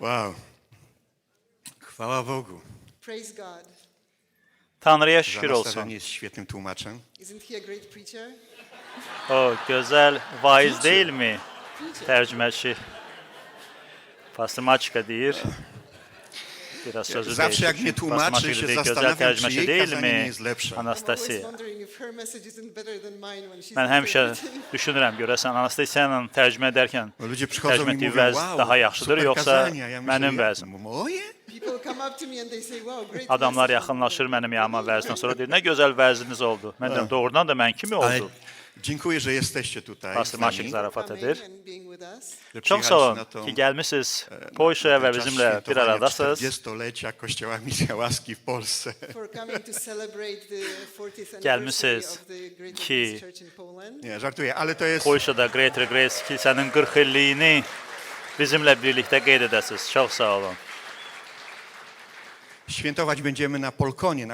Wow. Chwała Bogu. Praise God. Tanrı'ya şükür Zanastarzan olsun. jest świetnym tłumaczem. Isn't he a great preacher? O güzel vaiz değil mi? Tercümeçi. Pastor Maçka deyir. Biraz sözü Zawsze jak değişik. mnie Pastor tłumaczy, Maçka się deyir, güzel zastanawiam, czy tercümeçi jej değil kazanie nie mi? jest lepsze. I'm always Anastasiya. wondering if her message isn't better than mine when she's Mən həmişə interpreting. düşünürəm, görəsən Anastasiyanın tərcümə edərkən Ludzie przychodzą tərcümə i etdiyi mówią, vəz wow, daha yaxşıdır, super yoxsa kazania. Ja myślę, mənim jak? vəzim? Moje? People come up to me and they say, wow, great Adamlar message. yaxınlaşır mənim yanıma vəzdən sonra deyir, nə gözəl vəziniz oldu. Mən deyirəm, doğrudan da mən kimi Ale oldu? dziękuję, że jesteście tutaj z Pastor nami, Maçik zarafat Coming edir. and being with us. że Çox sağ przyjechaliście olun na tą ki, gəlmisiniz Polşaya və czas bizimlə bir świętowania aradasınız. 40-lecia Kościoła Misja Łaski w Polsce. For coming to celebrate the 40th anniversary Gəlmisiniz of the Great ki, Methodist Church in Poland. Nie, żartuję, ale to jest... Polşada Greater Grace kilsənin 40 illiyini bizimlə birlikdə qeyd edəsiniz. Çox sağ olun. Świętować będziemy na Polkonie,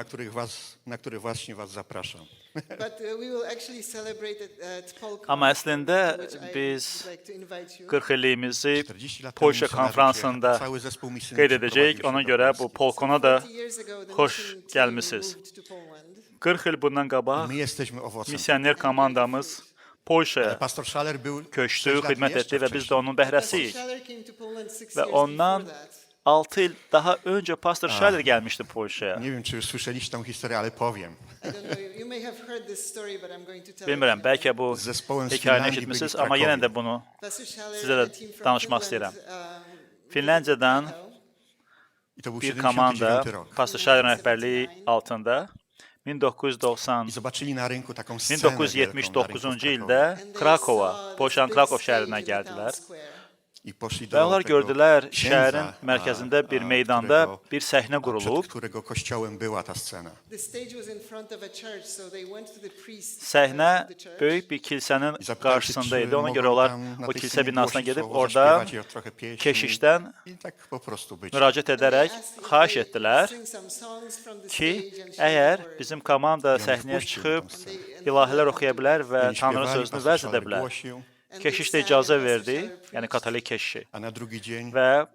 na który właśnie was zapraszam. But we will actually celebrate at Polk. Amma əslində which I biz would like to invite you. 40 illiyimizi 40 lat temu Polşa misjonarzy konfransında przyjechali, cały zespół misyjny qeyd edəcəyik. przeprowadził Ona się do görə Polski. bu Polkona da 40 years ago, the xoş mission team gəlmisiniz. moved to Poland. 40 il bundan qabaq My jesteśmy owocem. misioner komandamız Polşaya Pastor Schaller był köçdü, 6 lat xidmət jeszcze etdi və biz də wcześniej. onun Pastor bəhrəsiyik. Schaller came to Poland 6 Və years ondan before that. 6 il daha öncə Pastor Schaller gəlmişdi Polşaya. Nie wiem, czy już słyszeliście tą historię, ale powiem. I don't know, you may have heard this story, but I'm going to tell Bilmirəm, it. bəlkə bu Z zespołem z hekayəni Finlandii byli eşitmisiniz, w amma yenə Krakowie. də bunu Pastor Schaller sizə də and a team from danışmaq Finland, istəyirəm. Finlandiyədən I to był bir 79 komanda rok. Pastor Shaller'ın rəhbərliyi altında I 1990 zobaczyli na rynku taką scenę 1979-cu wielką ildə and they Krakova, saw Polşanın this Krakov big şəhərinə stage in the town gəldilər. square. I poszli Və do onlar tego gördülər księdza, şəhərin mərkəzində bir meydanda bir səhnə przed qurulub. którego kościołem była ta scena. The stage was in front of a church, so they went to the priest Səhnə of the church. böyük bir kilsənin I zapytali się, qarşısında czy idi. Ona görə mogą onlar tam na o tej kilsə scenie binasına głosić gedib słowo, orada zaśpiewać i trochę pieśni. keşişdən I tak po prostu być. müraciət They edərək asked if xahiş they etdilər sing some songs from the ki, stage and share əgər the word. bizim komanda I on səhnəyə wpuścił çıxıb na tą scenę. ilahilər oxuya bilər və Oni Tanrı śpiewali, sözünü pastor vəz edə Schaller bilər. głosił, And Keşiş they də sang, icazə Pastor verdi, Schaller yəni preached. katolik keşişi. a na drugi dzień Və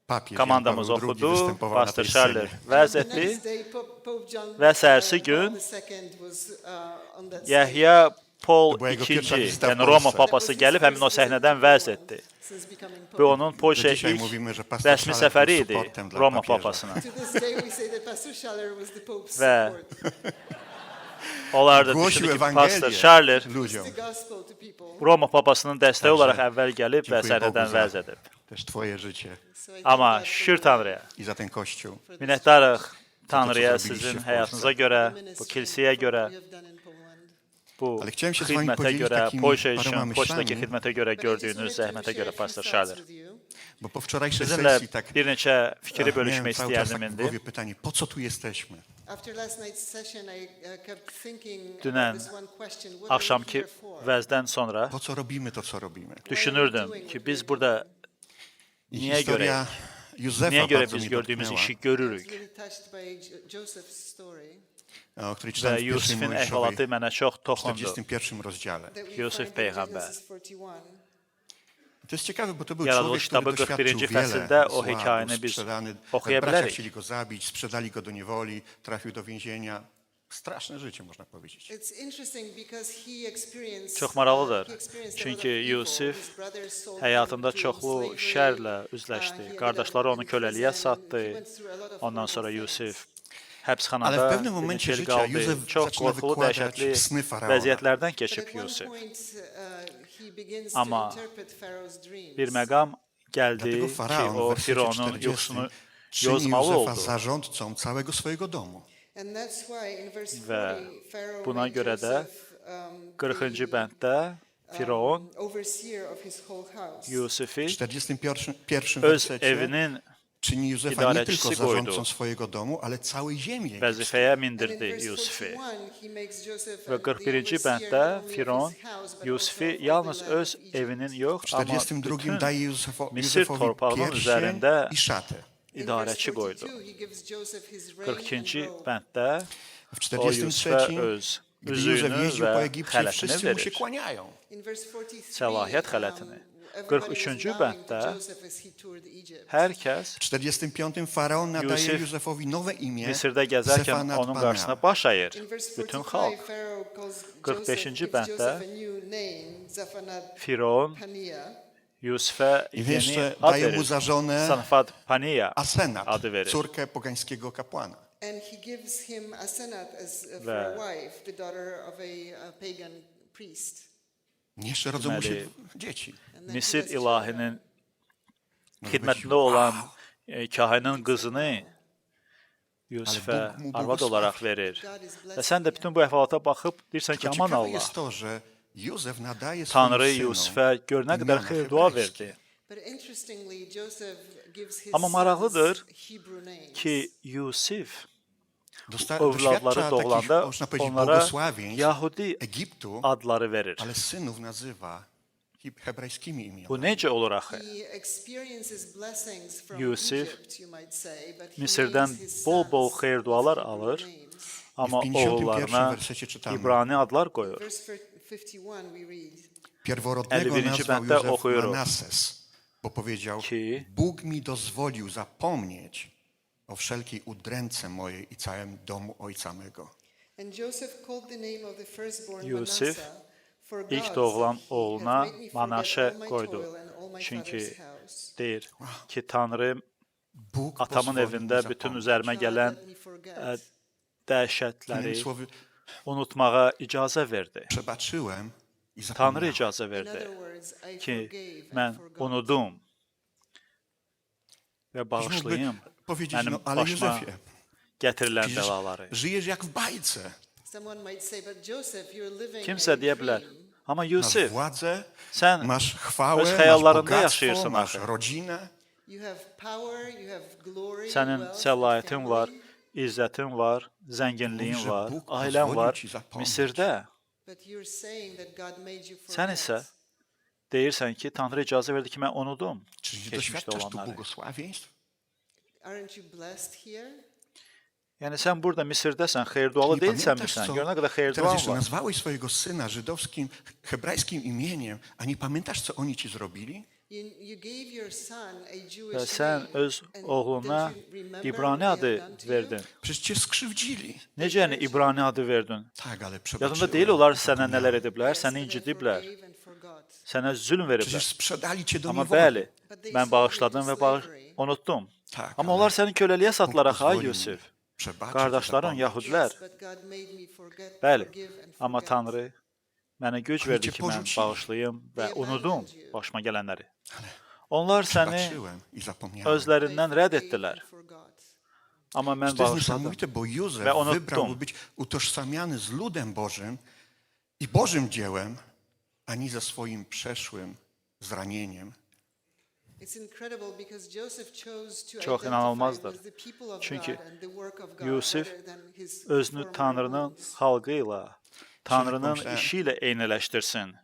papież Jan komandamız Paweł II oxudu, występował na Pastor tej Schaller scenie. vəz The etdi. next day, Pope John Və səhərsi Paul gün II was, on that stage. Yəhya Paul To była jego II, pierwsza wizyta w yəni Roma Polsce. papası gəlib həmin o səhnədən vəz etdi. Since becoming Bu Pope. onun Do Polşaya dzisiaj ilk mówimy, że pastor rəsmi Schaller səfəri był idi supportem dla Roma papieża. papasına. To this day, we say that Pastor Schaller was the Pope's Və support. onlar da Głosił düşündü ki, Ewangelię Pastor Schaller ludziom. The gospel to people. Roma papasının dəstəyi Także olaraq əvvəl gəlib və dziękuję Bogu səhnədən za vəz edib. też twoje życie So I thank Amma God for şükür Tanrıya, i za ten kościół. minnətdarıq Tanrıya zrobiliście sizin w həyatınıza Polsce. görə, the bu ministry kilsəyə for what görə, you have done in Poland. bu Ale chciałem się z wami xidmətə podzielić görə, takimi Polşa paroma üçün, Polşadakı myślami, xidmətə görə But I just gördüyünüz wanted to zəhmətə share görə a few Pastor thoughts Schaller. with you. bo po wczorajszej Sizinlə sesji tak bir neçə fikri miałem bölüşmək cały czas istəyərdim tak w indi. głowie pytanie, po co tu jesteśmy? After last night's session, I kept thinking Dünən about this one question. What are we Axşamki here for? vəzdən sonra Po co robimy to, co robimy? düşünürdüm ki, biz burada I niyə görə, historia Józefa niyə görə bardzo biz mnie gördüyümüz dotknęła, işi I was görürük really touched by Joseph's story o której və czytałem w pierwszej Yusufin Mojżeszowej əhvalatı mənə çox w toxundu. 41 rozdziale. that we Yusuf find in peyğəmbər. Genesis 41. To jest ciekawe, bo to był Yaradılış człowiek, który kitabı doświadczył 41. wiele fəsildə o zła, był hekayəni biz sprzedany, oxuya bracia bilərik. chcieli go zabić, sprzedali go do niewoli, trafił do więzienia. Straszne życie, można powiedzieć. It's interesting because he experienced Çox maraqlıdır. he experienced a lot Çünki of evil. Yusuf His brothers sold him həyatında into çoxlu slavery. şərlə He üzləşdi. ended Qardaşları up onu in köləliyə prison. satdı. He went through a lot of Ondan horrible sonra things. Yusuf Ale həbsxanada w pewnym bir momencie neçə il życia qaldı. Józef Çox zaczyna qorxulu, wykładać dəhşətli sny faraona. vəziyyətlərdən But keçib at one Yusuf. point, he begins Amma to interpret Pharaoh's dreams. Bir məqam gəldi Dlatego ki, faraon o w wersecie Fironun 40 yuxusunu czyni yozmalı Józefa oldu. zarządcą całego swojego domu. And that's why in verse Və 40, Pharaoh buna made görə də Joseph, 40-cı the, bənddə Firon overseer of his whole house. Yusufi W 41 öz wersecie evinin czyni Józefa nie idarəçisi tylko qoydu. zarządcą swojego domu, ale całej ziemi egipskiej. vəzifəyə And in mindirdi verse Yusufi. 41, he makes Joseph, Və the 41-ci overseer bənddə not only of Firon his house, but Yusufi also of yalnız the land öz of Egypt. evinin yox, W amma 42 bütün daje Misir Józefowi torpağının pierścień üzərində i szatę. In idarəçi verse qoydu. 42, he gives Joseph his ring 42-ci and robe. bənddə W o Yusufə 43 öz gdy Józef üzüyünü jeździł və po Egipcie, xələtini wszyscy mu się verir. kłaniają. In verse 43, Səlahiyyət xələtini. everybody was 43-cü bowing to bənddə Joseph as he toured Egypt. hər kəs W 45 faraon nadaje Józef Józefowi nowe imię Misirdə gəzərkən Sefanat onun Pana. qarşısına baş əyir. In verse Bütün 45, xalq. Pharaoh calls 45-ci gives bənddə Joseph a new name, Zaphanat Firon Paneah. Yusufə I yeni jeszcze ad daje mu verir. za żonę Sanfat Paniya Asenat, adı verir. córkę pogańskiego kapłana. And he gives him Asenat as for Ve- a wife, the daughter of a pagan priest. Jeszcze rodzą mu się Deməli, dzieci. And then he Misir has children. ilahinin No xidmətində olan kahinin qızını Yusufə Bóg mu arvad błogosławi. olaraq verir. God is Və blessing sən də him. bütün bu əhvalata baxıb deyirsən ki, Tylko aman ciekawe Allah, jest to, że Józef nadaje Tanrı swoim synom Yusufə gör nə qədər imiona xeyir dua hebrajskie. verdi. But interestingly, Joseph gives his Amma maraqlıdır sons Hebrew names. Ki Yusuf Doświadcza övladları takich, doğulanda można powiedzieć, onlara błogosławień Yahudi Egiptu, adları verir. ale synów nazywa hebrajskimi imionami. Bu necə olur axı? He experiences blessings from Yusuf Egypt, you might say, but he Misirdən names his bol-bol sons xeyir dualar Hebrew alır, names. amma W 51 oğullarına wersecie czytamy: İbrani adlar qoyur. Verse 51 we read, Pierworodnego 51 nazwał bənddə Józef oxuyuruq Manases, bo powiedział: ki Bóg mi dozwolił zapomnieć o wszelkiej udręce mojej i całym domu ojca mego. and Joseph called the name of the firstborn Yusuf Manasseh, for ilk God doğulan he oğluna hath made me forget Manaşe all my qoydu. toil and all my Çünki father's house. deyir ki, Tanrı Bóg atamın pozwolił mi evində bütün zapomnieć. üzərimə God, gələn let me forget. dəhşətləri Innymi słowy, unutmağa icazə verdi. przebaczyłem i Tanrı zapomniałem. icazə In verdi other words, I ki, forgave mən and forgot. unudum və Ktoś mógłby bağışlayım powiedzieć: mənim no ale başıma Józefie, gətirilən przecież bəlaları. żyjesz jak w bajce. Someone might say, but Joseph, you're living Kimsə a deyə bilər, dream. amma Masz Yusuf, władzę, sən masz chwałę, öz masz xəyallarında bogactwo, yaşayırsan masz axı. rodzinę. You have power, you have glory, Sənin wealth, and səlahiyyətin var, family, izzətin var, zənginliyin Mówi, że var, Bóg ailən pozwolił var ci zapomnieć. Misirdə. but you're saying that God made you Sən forget. isə deyirsən ki, Tanrı icazə verdi ki, mən unudum Czy nie keçmişdə doświadczasz tu olanları. błogosławieństw? Aren't you blessed here? Yəni sən burada Misirdəsən, xeyir dualı Nie deyilsən pamiętasz, sən? co Gör nə qədər xeyir teraz duan jeszcze var. nazwałeś swojego syna żydowskim, hebrajskim imieniem, a nie pamiętasz, co oni ci zrobili? You gave your son a Və Jewish sən name. öz and oğluna don't you remember İbrani what they adı have done to you? verdin. Przecież cię skrzywdzili. Necə yəni İbrani adı verdin? Tak, ale Yadında przebaczyłem. deyil onlar sənə zapomniałem. nələr ediblər, Yes, səni but I incidiblər, forgave and forgot. sənə zülm veriblər. Przecież sprzedali cię do Amma niewoli. bəli, mən bağışladım və unutdum. Tak, Amma ale onlar səni köləliyə satdılar Bóg axı, pozwolił Yusuf. mi przebaczyć i Qardaşların, zapomnieć. Yahudilər. But God made me forget, Bəli, forgive and amma forget. Tanrı mənə güc verdi cię ki, mən porzucili. bağışlayım və They unudum abandoned you. başıma gələnləri. Onlar səni Przebaczyłem i zapomniałem. özlərindən rədd Forgave etdilər. and forgot. Amma mən To jest bağışladım. niesamowite, bo Józef Ve unuttum. wybrał, by być utożsamiany z ludem Bożym i Bożym dziełem, ani ze swoim przeszłym zranieniem. It's incredible because Joseph chose to Çox identify inanılmazdır. with the people of Çünki God and the work of God Yusuf rather than his özünü former Tanrının roots. xalqı ilə, Tanrının pomyślałem, işi ilə eyniləşdirsin.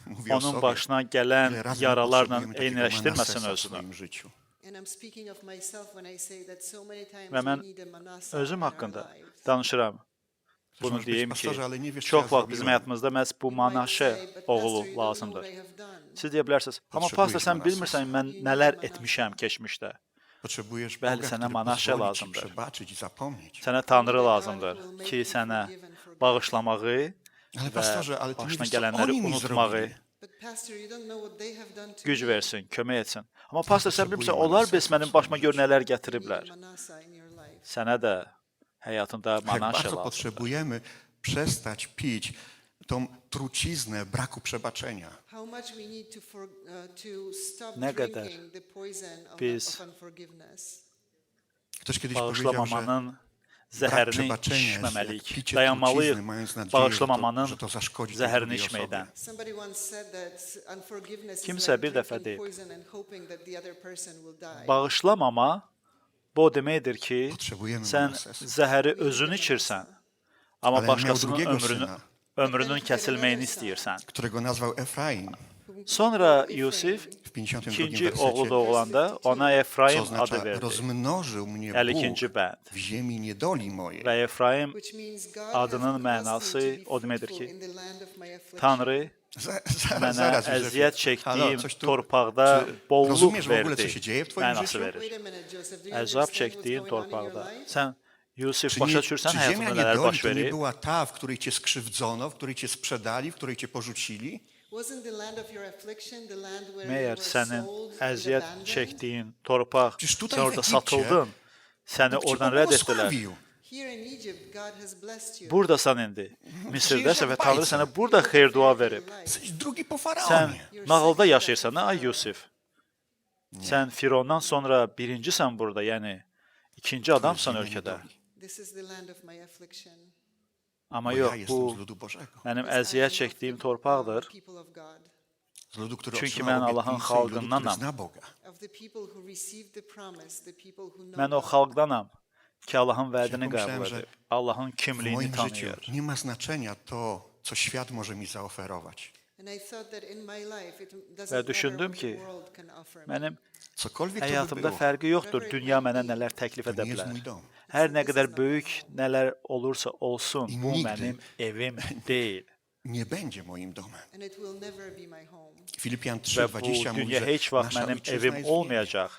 Mówię o Onun sobie. başına Ile gələn razy yaralarla potrzebujemy takiego eyniləşdirməsin Manassesa w özünü. swoim życiu. And I'm speaking of myself when I say that so many times Və we mən need a Manasseh özüm in our haqqında lives. danışıram. Bunu możesz być deyim ki, pastorze, ale nie wiesz, co çox ja vaxt bizim zrobiłem. həyatımızda məhz bu You might Manaşə say, "But oğlu Pastor, you don't know lazımdır. what I have done." Siz deyə bilərsiniz, amma Potrzebujesz pastor sən Manassesa. bilmirsən mən nələr etmişəm keçmişdə. Potrzebujesz Bəli, Boga, sənə który Manasze pozwoli ci lazımdır. przebaczyć i zapomnieć. Sənə Tanrı lazımdır ki, sənə bağışlamağı Ale və pastorze, ale ty nie başına wiesz, co gələnləri oni mi unutmağı zrobili. But Pastor, you don't know what they have done to güc me. versin, kömək etsin. Amma pastor sən bilmirsən, Potrzebuję onlar Manassesa bəs mənim w başıma swoim gör nələr You need a gətiriblər. Manasseh in your life. Sənə də həyatında Jak Manaşə bardzo lazımdır. potrzebujemy przestać pić tą truciznę braku przebaczenia. How much we need to stop Ne kadar drinking the poison biz of unforgiveness. Ktoś kiedyś powiedział, że Bağışlamamanın brak zəhərini przebaczenia jest jak içməməliyik. picie Dayanmalıyıq trucizny, mając nadzieję, bağışlamamanın że to zaszkodzi tej zəhərini drugiej osobie. içməkdən. Somebody once said that unforgiveness Kimsə is like bir dəfə drinking deyib. poison and hoping that the other person will die. Bağışlamama bu o deməkdir ki, Potrzebujemy sən Manassesa. zəhəri özün içirsən, amma Ale miał başqasının drugiego syna, ömrünün kəsilməyini istəyirsən. którego nazwał Efraim. Sonra Yusif w 52 ikinci oğlu wersecie, doğulanda ona co Efraim adı oznacza verdi. rozmnożył mnie 52 Bóg bənd. w ziemi niedoli mojej. Və Efraim which means God adının hath caused mənası me to be o deməkdir fruitful ki, in the land of my affliction. Tanrı mənə Zaraz, Józefie. əziyyət Halo, çəkdiyim coś tu- torpaqda Czy bolluk rozumiesz w ogóle, co verdi. się dzieje w twoim Mənası życiu? verir. Wait a minute, Joseph. Do you Əzab understand what's çəkdiyin going on in your torpaqda. life? Sən Yusif Czy, başa nie, düşürsən czy həyatında ziemia nələr niedoli baş to nie verir? była ta, w której cię skrzywdzono, w której cię sprzedali, w której cię porzucili? Wasn't the land of your affliction the land where you Məyər were sənin sold and əziyyət abandoned? çəkdiyin torpaq, Przecież tutaj sən w orada Egipcie satıldın, səni Bóg cię oradan rədd etdilər. pobłogosławił. Here in Egypt, God has blessed you. Buradasan indi. Misirdəsə və Żyjesz Tanrı jak sənə bajce. burada xeyir dua verib. Jesteś drugi po Sən faraonie. nağılda yaşayırsan, ay Yusif. Sən Firondan sonra birincisən burada, yəni ikinci adamsan Ziemia ölkədə. niedoli. This is the land of my affliction. Amma Bo yox, ja jestem bu z ludu Bożego. mənim Because I am əziyyət of çəkdiyim the torpaqdır. people of God, Z ludu, który Çünki otrzymał mən Allahın obietnicę i ludu, xalqındanam. który zna Boga. of the people who received the promise, the people who know Mən o God. xalqdanam ki, Allahın vədini Ja pomyślałem, qəbul że edib, Allahın W kimliyini moim życiu tanıyır. nie ma znaczenia to, co świat może mi zaoferować. And I thought that in my life it Və doesn't matter düşündüm what the ki, world can offer me. Mənim Cokolwiek to by həyatımda było, fərqi yoxdur, dünya mənə nələr təklif to edə nie jest bilər. mój dom. Hər nə qədər böyük nələr olursa olsun, bu Nigdy. mənim evim deyil. Nie będzie moim domem. And it will never be my home. Filipian Və bu 3:20 mówi, dünya że heç vaxt nasza mənim ojczyzna evim jest w niebie. olmayacaq.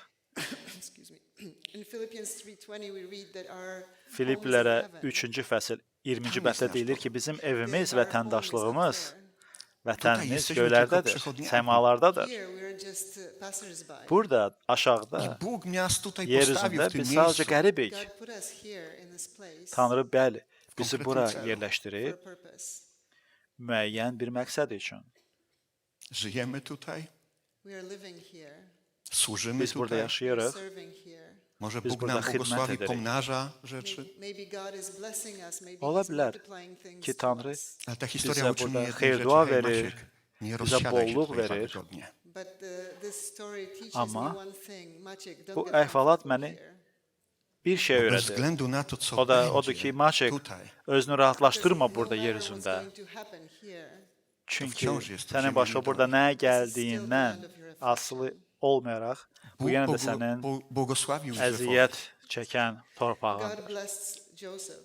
Excuse me. In Philippians 3:20 we read that our homes in Filiplərə heaven, 3-cü fəsil 20-ci Tam bənddə jest deyilir nasz ki, bizim that evimiz, our home is up vətəndaşlığımız, there. vətənimiz jesteśmy göylərdədir, tylko przechodniami. səmalardadır. Here we are just passersby. Burada, aşağıda, Bóg nas tutaj yer postawił üzündə w tym biz sadəcə miejscu. qəribik. God put us here in this place Tanrı bəli, bizi Konkretnym bura celu. for yerləşdirib a purpose. müəyyən bir məqsəd üçün. Żyjemy tutaj, We are living here. służymy Biz burada tutaj. We are yaşayırıq. serving here. Może Biz Bóg burada nam xidmət błogosławi, edərik. pomnaża rzeczy, Maybe God is blessing us. Maybe Ola He's bilər multiplying things ki, to Tanrı us. ale ta bizə historia uczy mnie burada jednej xeyir rzeczy. dua Hej, verir, Maciek, nie bizə rozsiadaj się bolluk tutaj 2 verir. tygodnie. But this story teaches Amma me one thing. Maciek, don't bu get əhvalat comfortable məni here. bir şey Bez öyrədir. względu na to, co Odur ki, będzie Maciek, tutaj, özünü Because rahatlaşdırma no burada yer matter what's üzündə. going to happen here, Çünki wciąż jest to sənin ziemia başa niedoli. burada nə this is still the gəldiyindən land of your asılı affliction. olmayaraq, bu Bóg yenə də sənin błogosławił Józefowi. əziyyət çəkən torpağın. God blessed Joseph.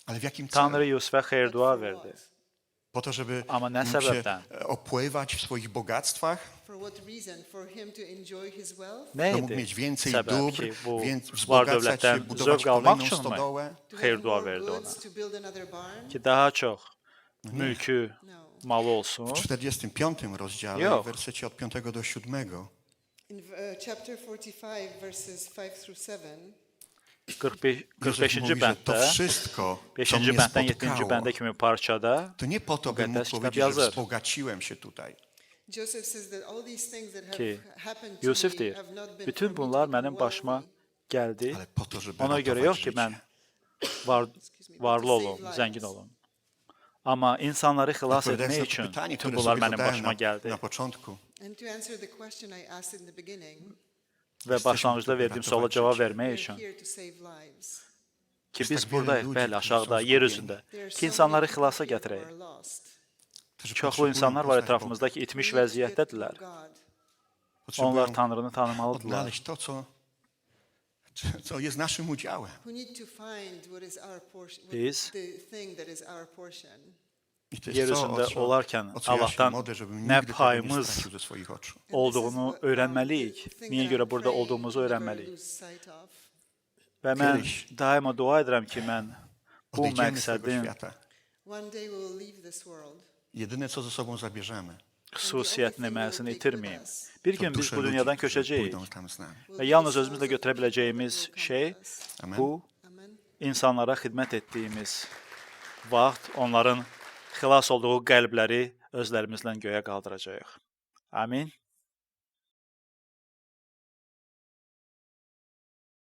Ale w jakim Tanrı celu? Yusufə xeyir But dua for verdi. what? Po to, żeby Amma nə mógł się səbəbdən? opływać w swoich bogactwach, For what reason? For him to enjoy his wealth? Nə by mógł idi mieć więcej səbəb dóbr, ki, bu więc var wzbogacać się, dövlətdən budować zövq almaq kolejną üçünmü stodołę. To xeyir have dua more verdi ona? goods, to build another barn? Ki, daha çox mülkü, No. malı olsun. W 45 rozdziale, Jo. w wersecie od 5 do 7, In chapter 45, verses 5 through 7, 45-ci Józef mówi, że to bənddə, wszystko, co 5-ci mnie bənddən 7-ci spotkało, bəndə kimi parçada to nie po to, bym mógł Müqəddəs kitab powiedzieć, że yazır. wzbogaciłem się tutaj. Joseph says that all these things that Ki, have happened to Yusuf me deyir, have not been bütün for me bunlar to become mənim başıma wealthy, gəldi. Ale po to, żeby Ona görə ratować yox ki, życie. mən varlı olum, zəngin olum. Amma insanları xilas Odpowiadając etmək na to üçün pytanie, bütün które bunlar sobie mənim zadałem başıma gəldi. na początku. And to answer the question I asked in the beginning, Və başlanğıcda verdiyim suala cavab vermək we're üçün here to save lives. ki, tak biz wiele buradayıq, ludzi, bəli, którzy aşağıda, są yer zgubieni. üzündə. There are so Ki, many insanları people xilasa here who gətirək. are lost. Którzy Çoxlu potrzebują insanlar var poznać Boga. ətrafımızdakı We itmiş need to get to vəziyyətdədirlər. know God. Potrzebują Onlar Tanrını tanımalıdırlar. odnaleźć to, co jest naszym udziałem. We need to find what is our portion, Biz the thing that is our portion. I to yer jest to, üzündə olarkən o co ja się Allahdan modlę, żebym nə nigdy tego nie payımız stracił ze swoich oczu. And this is olduğunu what, öyrənməliyik. the thing Niyə that görə I'm burada praying olduğumuzu to never öyrənməliyik. lose sight of. Və mən Kiedyś daima dua edirəm ki, mən bu Odejdziemy z tego məqsədin świata. One day we will leave this world. Jedyne, co ze sobą zabierzemy, xüsusiyyətini, mənasını itirməyim. Bir to gün biz dusze bu ludzi, dünyadan którzy köçəcəyik pójdą tam z nami. və yalnız özümüzlə götürə biləcəyimiz şey Amen. bu Amen. insanlara xidmət etdiyimiz vaxt onların xilas olduğu qəlbləri özlərimizlə göyə qaldıracağıq. Amin.